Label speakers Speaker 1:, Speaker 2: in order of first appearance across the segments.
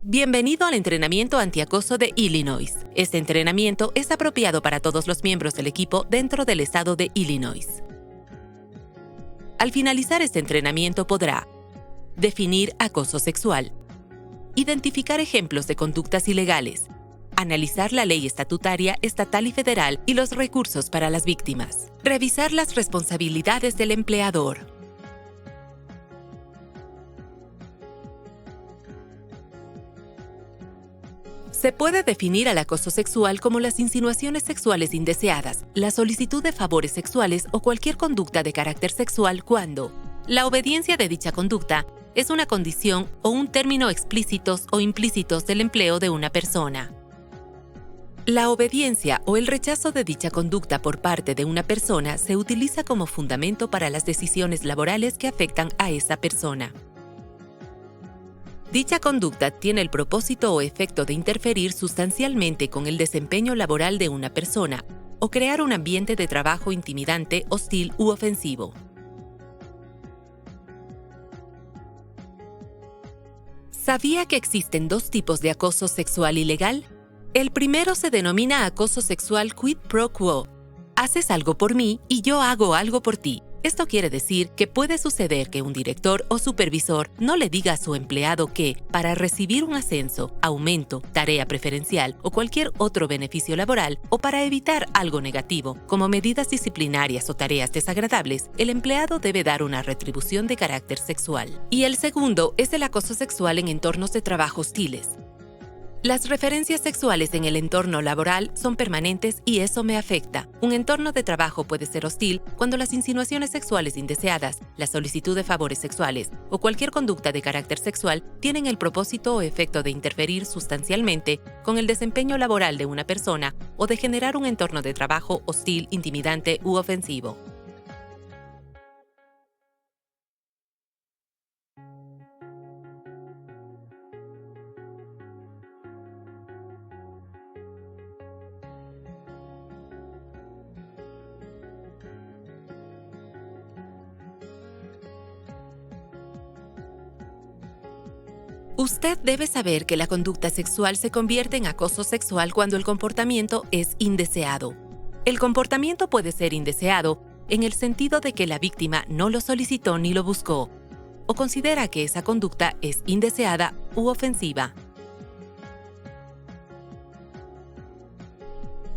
Speaker 1: Bienvenido al entrenamiento antiacoso de Illinois. Este entrenamiento es apropiado para todos los miembros del equipo dentro del estado de Illinois. Al finalizar este entrenamiento podrá definir acoso sexual, identificar ejemplos de conductas ilegales, analizar la ley estatutaria, estatal y federal y los recursos para las víctimas, revisar las responsabilidades del empleador. Se puede definir al acoso sexual como las insinuaciones sexuales indeseadas, la solicitud de favores sexuales o cualquier conducta de carácter sexual cuando la obediencia de dicha conducta es una condición o un término explícitos o implícitos del empleo de una persona. La obediencia o el rechazo de dicha conducta por parte de una persona se utiliza como fundamento para las decisiones laborales que afectan a esa persona. Dicha conducta tiene el propósito o efecto de interferir sustancialmente con el desempeño laboral de una persona o crear un ambiente de trabajo intimidante, hostil u ofensivo. ¿Sabía que existen dos tipos de acoso sexual ilegal? El primero se denomina acoso sexual quid pro quo. Haces algo por mí y yo hago algo por ti. Esto quiere decir que puede suceder que un director o supervisor no le diga a su empleado que, para recibir un ascenso, aumento, tarea preferencial o cualquier otro beneficio laboral, o para evitar algo negativo, como medidas disciplinarias o tareas desagradables, el empleado debe dar una retribución de carácter sexual. Y el segundo es el acoso sexual en entornos de trabajo hostiles. Las referencias sexuales en el entorno laboral son permanentes y eso me afecta. Un entorno de trabajo puede ser hostil cuando las insinuaciones sexuales indeseadas, la solicitud de favores sexuales o cualquier conducta de carácter sexual tienen el propósito o efecto de interferir sustancialmente con el desempeño laboral de una persona o de generar un entorno de trabajo hostil, intimidante u ofensivo. Usted debe saber que la conducta sexual se convierte en acoso sexual cuando el comportamiento es indeseado. El comportamiento puede ser indeseado en el sentido de que la víctima no lo solicitó ni lo buscó, o considera que esa conducta es indeseada u ofensiva.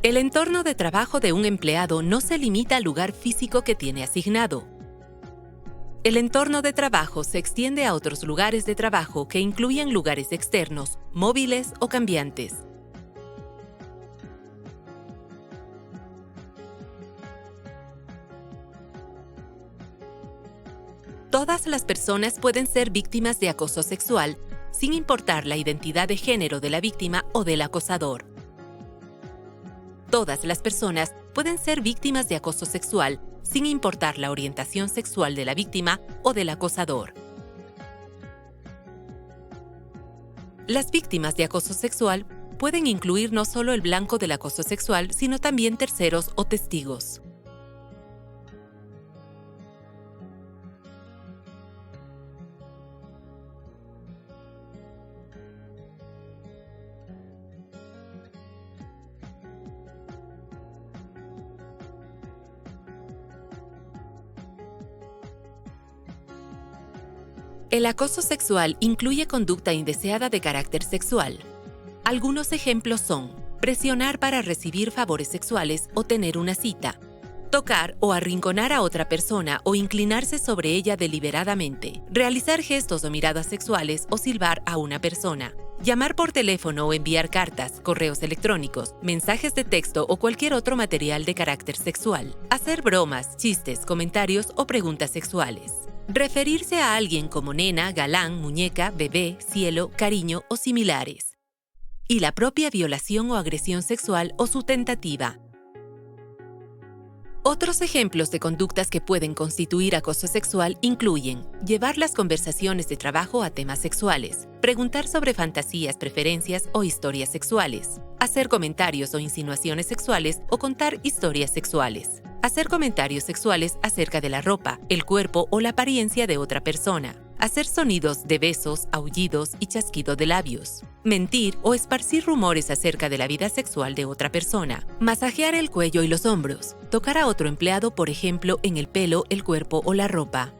Speaker 1: El entorno de trabajo de un empleado no se limita al lugar físico que tiene asignado. El entorno de trabajo se extiende a otros lugares de trabajo que incluyen lugares externos, móviles o cambiantes. Todas las personas pueden ser víctimas de acoso sexual, sin importar la identidad de género de la víctima o del acosador. Todas las personas pueden ser víctimas de acoso sexual, sin importar la orientación sexual de la víctima o del acosador. Las víctimas de acoso sexual pueden incluir no solo el blanco del acoso sexual, sino también terceros o testigos. El acoso sexual incluye conducta indeseada de carácter sexual. Algunos ejemplos son presionar para recibir favores sexuales o tener una cita, tocar o arrinconar a otra persona o inclinarse sobre ella deliberadamente, realizar gestos o miradas sexuales o silbar a una persona, llamar por teléfono o enviar cartas, correos electrónicos, mensajes de texto o cualquier otro material de carácter sexual, hacer bromas, chistes, comentarios o preguntas sexuales. Referirse a alguien como nena, galán, muñeca, bebé, cielo, cariño o similares. Y la propia violación o agresión sexual o su tentativa. Otros ejemplos de conductas que pueden constituir acoso sexual incluyen llevar las conversaciones de trabajo a temas sexuales, preguntar sobre fantasías, preferencias o historias sexuales, hacer comentarios o insinuaciones sexuales o contar historias sexuales, hacer comentarios sexuales acerca de la ropa, el cuerpo o la apariencia de otra persona, hacer sonidos de besos, aullidos y chasquido de labios, mentir o esparcir rumores acerca de la vida sexual de otra persona, masajear el cuello y los hombros, tocar a otro empleado, por ejemplo, en el pelo, el cuerpo o la ropa.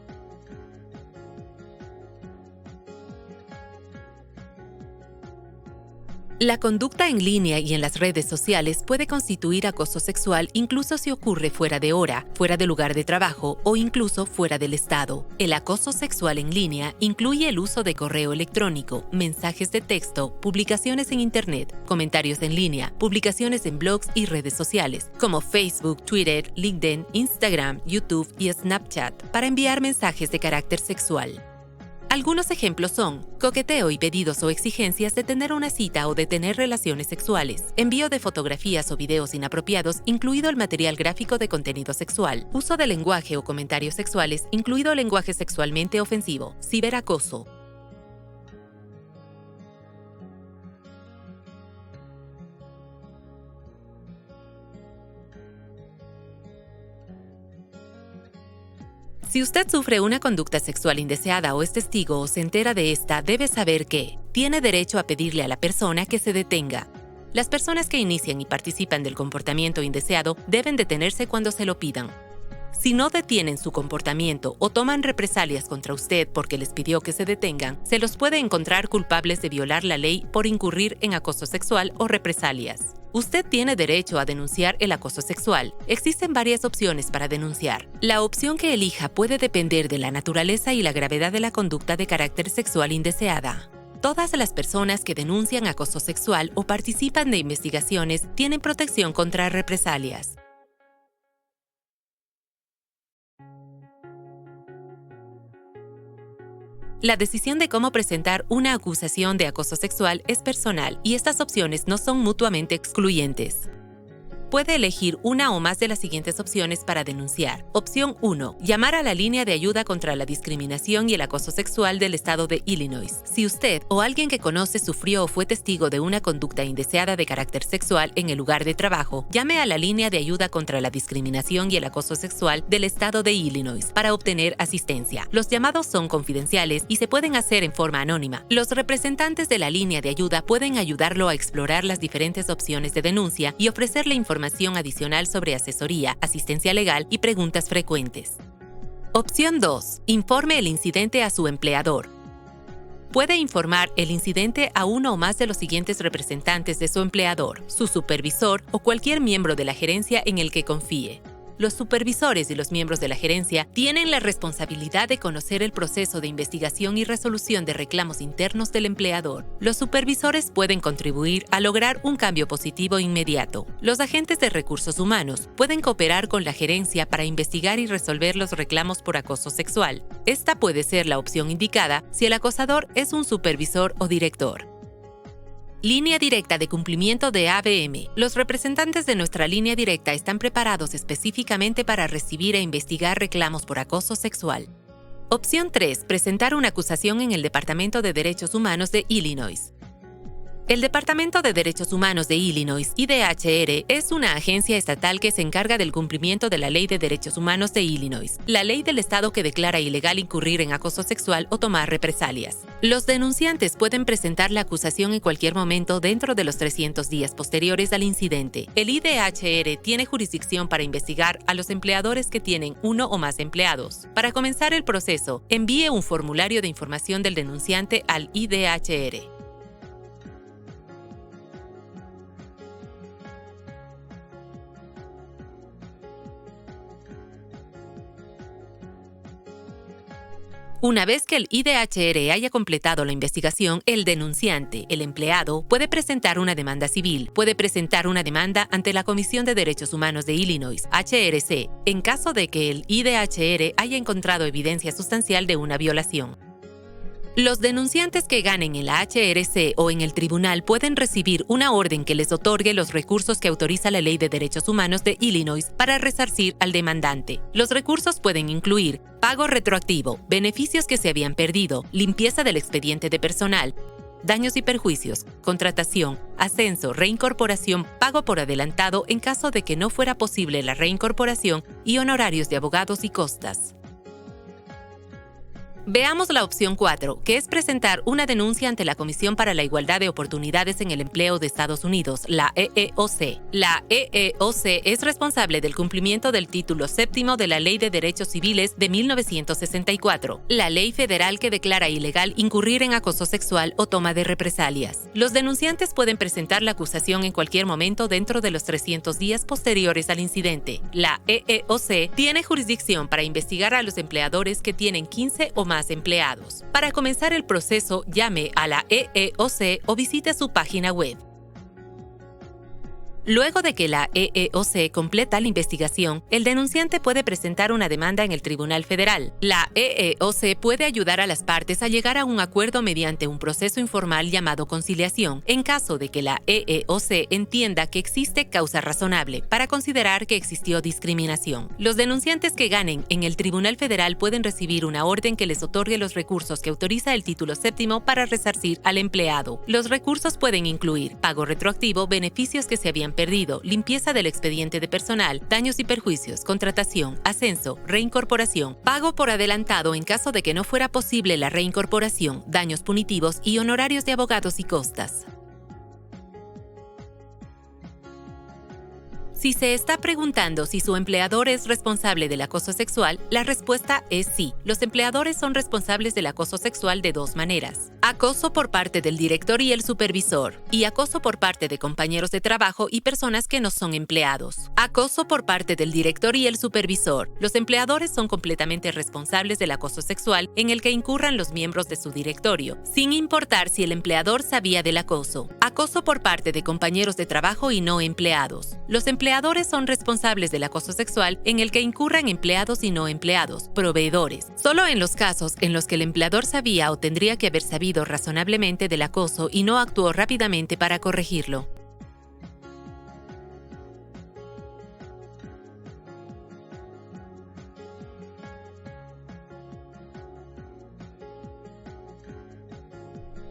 Speaker 1: La conducta en línea y en las redes sociales puede constituir acoso sexual incluso si ocurre fuera de hora, fuera del lugar de trabajo o incluso fuera del estado. El acoso sexual en línea incluye el uso de correo electrónico, mensajes de texto, publicaciones en Internet, comentarios en línea, publicaciones en blogs y redes sociales, como Facebook, Twitter, LinkedIn, Instagram, YouTube y Snapchat, para enviar mensajes de carácter sexual. Algunos ejemplos son coqueteo y pedidos o exigencias de tener una cita o de tener relaciones sexuales, envío de fotografías o videos inapropiados, incluido el material gráfico de contenido sexual, uso de lenguaje o comentarios sexuales, incluido lenguaje sexualmente ofensivo, ciberacoso. Si usted sufre una conducta sexual indeseada o es testigo o se entera de esta, debe saber que tiene derecho a pedirle a la persona que se detenga. Las personas que inician y participan del comportamiento indeseado deben detenerse cuando se lo pidan. Si no detienen su comportamiento o toman represalias contra usted porque les pidió que se detengan, se los puede encontrar culpables de violar la ley por incurrir en acoso sexual o represalias. Usted tiene derecho a denunciar el acoso sexual. Existen varias opciones para denunciar. La opción que elija puede depender de la naturaleza y la gravedad de la conducta de carácter sexual indeseada. Todas las personas que denuncian acoso sexual o participan de investigaciones tienen protección contra represalias. La decisión de cómo presentar una acusación de acoso sexual es personal y estas opciones no son mutuamente excluyentes. Puede elegir una o más de las siguientes opciones para denunciar. Opción 1. Llamar a la línea de ayuda contra la discriminación y el acoso sexual del estado de Illinois. Si usted o alguien que conoce sufrió o fue testigo de una conducta indeseada de carácter sexual en el lugar de trabajo, llame a la línea de ayuda contra la discriminación y el acoso sexual del estado de Illinois para obtener asistencia. Los llamados son confidenciales y se pueden hacer en forma anónima. Los representantes de la línea de ayuda pueden ayudarlo a explorar las diferentes opciones de denuncia y ofrecerle información adicional sobre asesoría, asistencia legal y preguntas frecuentes. Opción 2. Informe el incidente a su empleador. Puede informar el incidente a uno o más de los siguientes representantes de su empleador, su supervisor o cualquier miembro de la gerencia en el que confíe. Los supervisores y los miembros de la gerencia tienen la responsabilidad de conocer el proceso de investigación y resolución de reclamos internos del empleador. Los supervisores pueden contribuir a lograr un cambio positivo inmediato. Los agentes de recursos humanos pueden cooperar con la gerencia para investigar y resolver los reclamos por acoso sexual. Esta puede ser la opción indicada si el acosador es un supervisor o director. Línea directa de cumplimiento de ABM. Los representantes de nuestra línea directa están preparados específicamente para recibir e investigar reclamos por acoso sexual. Opción 3. Presentar una acusación en el Departamento de Derechos Humanos de Illinois. El Departamento de Derechos Humanos de Illinois, IDHR, es una agencia estatal que se encarga del cumplimiento de la Ley de Derechos Humanos de Illinois, la ley del estado que declara ilegal incurrir en acoso sexual o tomar represalias. Los denunciantes pueden presentar la acusación en cualquier momento dentro de los 300 días posteriores al incidente. El IDHR tiene jurisdicción para investigar a los empleadores que tienen uno o más empleados. Para comenzar el proceso, envíe un formulario de información del denunciante al IDHR. Una vez que el IDHR haya completado la investigación, el denunciante, el empleado, puede presentar una demanda civil, puede presentar una demanda ante la Comisión de Derechos Humanos de Illinois, HRC, en caso de que el IDHR haya encontrado evidencia sustancial de una violación. Los denunciantes que ganen en la HRC o en el tribunal pueden recibir una orden que les otorgue los recursos que autoriza la Ley de Derechos Humanos de Illinois para resarcir al demandante. Los recursos pueden incluir pago retroactivo, beneficios que se habían perdido, limpieza del expediente de personal, daños y perjuicios, contratación, ascenso, reincorporación, pago por adelantado en caso de que no fuera posible la reincorporación y honorarios de abogados y costas. Veamos la opción 4, que es presentar una denuncia ante la Comisión para la Igualdad de Oportunidades en el Empleo de Estados Unidos, la EEOC. La EEOC es responsable del cumplimiento del título séptimo de la Ley de Derechos Civiles de 1964, la ley federal que declara ilegal incurrir en acoso sexual o toma de represalias. Los denunciantes pueden presentar la acusación en cualquier momento dentro de los 300 días posteriores al incidente. La EEOC tiene jurisdicción para investigar a los empleadores que tienen 15 o más empleados. Para comenzar el proceso, llame a la EEOC o visite su página web. Luego de que la EEOC completa la investigación, el denunciante puede presentar una demanda en el Tribunal Federal. La EEOC puede ayudar a las partes a llegar a un acuerdo mediante un proceso informal llamado conciliación, en caso de que la EEOC entienda que existe causa razonable para considerar que existió discriminación. Los denunciantes que ganen en el Tribunal Federal pueden recibir una orden que les otorgue los recursos que autoriza el título séptimo para resarcir al empleado. Los recursos pueden incluir pago retroactivo, beneficios que se habían perdido, limpieza del expediente de personal, daños y perjuicios, contratación, ascenso, reincorporación, pago por adelantado en caso de que no fuera posible la reincorporación, daños punitivos y honorarios de abogados y costas. Si se está preguntando si su empleador es responsable del acoso sexual, la respuesta es sí. Los empleadores son responsables del acoso sexual de dos maneras: acoso por parte del director y el supervisor, y acoso por parte de compañeros de trabajo y personas que no son empleados. Acoso por parte del director y el supervisor. Los empleadores son completamente responsables del acoso sexual en el que incurran los miembros de su directorio, sin importar si el empleador sabía del acoso. Acoso por parte de compañeros de trabajo y no empleados. Los empleadores son responsables del acoso sexual en el que incurran empleados y no empleados, proveedores. Solo en los casos en los que el empleador sabía o tendría que haber sabido razonablemente del acoso y no actuó rápidamente para corregirlo.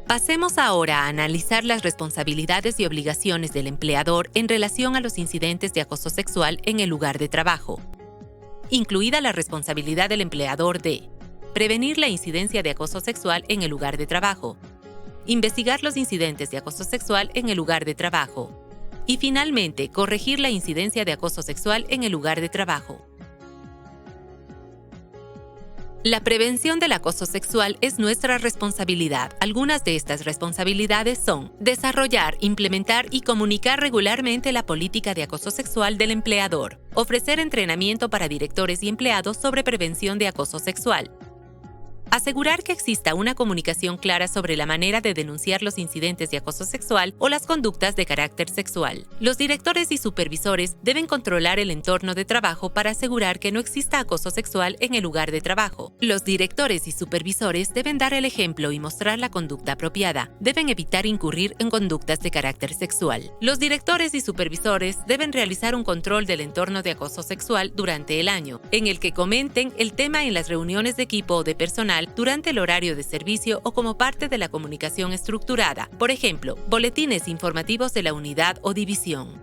Speaker 1: Pasemos ahora a analizar las responsabilidades y obligaciones del empleador en relación a los incidentes de acoso sexual en el lugar de trabajo, incluida la responsabilidad del empleador de prevenir la incidencia de acoso sexual en el lugar de trabajo, investigar los incidentes de acoso sexual en el lugar de trabajo y, finalmente, corregir la incidencia de acoso sexual en el lugar de trabajo. La prevención del acoso sexual es nuestra responsabilidad. Algunas de estas responsabilidades son: desarrollar, implementar y comunicar regularmente la política de acoso sexual del empleador, ofrecer entrenamiento para directores y empleados sobre prevención de acoso sexual, asegurar que exista una comunicación clara sobre la manera de denunciar los incidentes de acoso sexual o las conductas de carácter sexual. Los directores y supervisores deben controlar el entorno de trabajo para asegurar que no exista acoso sexual en el lugar de trabajo. Los directores y supervisores deben dar el ejemplo y mostrar la conducta apropiada. Deben evitar incurrir en conductas de carácter sexual. Los directores y supervisores deben realizar un control del entorno de acoso sexual durante el año, en el que comenten el tema en las reuniones de equipo o de personal durante el horario de servicio o como parte de la comunicación estructurada, por ejemplo, boletines informativos de la unidad o división.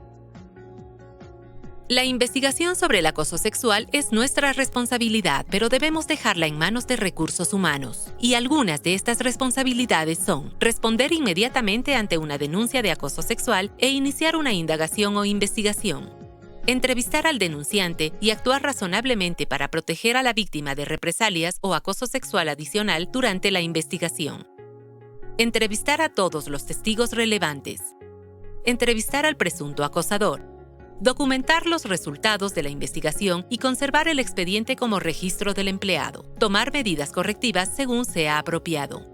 Speaker 1: La investigación sobre el acoso sexual es nuestra responsabilidad, pero debemos dejarla en manos de recursos humanos. Y algunas de estas responsabilidades son: responder inmediatamente ante una denuncia de acoso sexual e iniciar una indagación o investigación, entrevistar al denunciante y actuar razonablemente para proteger a la víctima de represalias o acoso sexual adicional durante la investigación, entrevistar a todos los testigos relevantes, entrevistar al presunto acosador, documentar los resultados de la investigación y conservar el expediente como registro del empleado, tomar medidas correctivas según sea apropiado.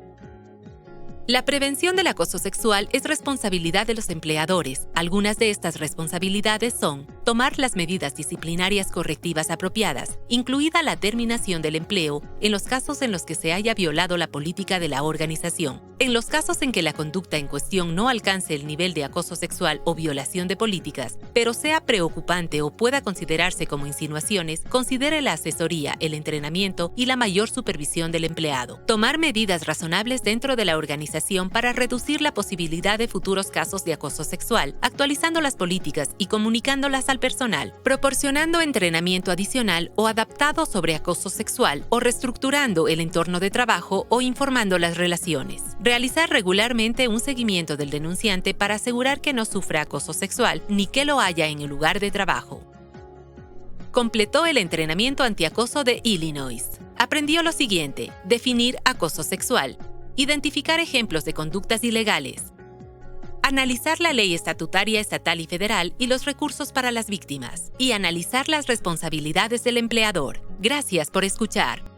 Speaker 1: La prevención del acoso sexual es responsabilidad de los empleadores. Algunas de estas responsabilidades son: tomar las medidas disciplinarias correctivas apropiadas, incluida la terminación del empleo en los casos en los que se haya violado la política de la organización. En los casos en que la conducta en cuestión no alcance el nivel de acoso sexual o violación de políticas, pero sea preocupante o pueda considerarse como insinuaciones, considere la asesoría, el entrenamiento y la mayor supervisión del empleado. Tomar medidas razonables dentro de la organización organización para reducir la posibilidad de futuros casos de acoso sexual, actualizando las políticas y comunicándolas al personal, proporcionando entrenamiento adicional o adaptado sobre acoso sexual, o reestructurando el entorno de trabajo o informando las relaciones. Realizar regularmente un seguimiento del denunciante para asegurar que no sufra acoso sexual ni que lo haya en el lugar de trabajo. Completó el entrenamiento antiacoso de Illinois. Aprendió lo siguiente: definir acoso sexual, identificar ejemplos de conductas ilegales, analizar la ley estatutaria estatal y federal y los recursos para las víctimas, y analizar las responsabilidades del empleador. Gracias por escuchar.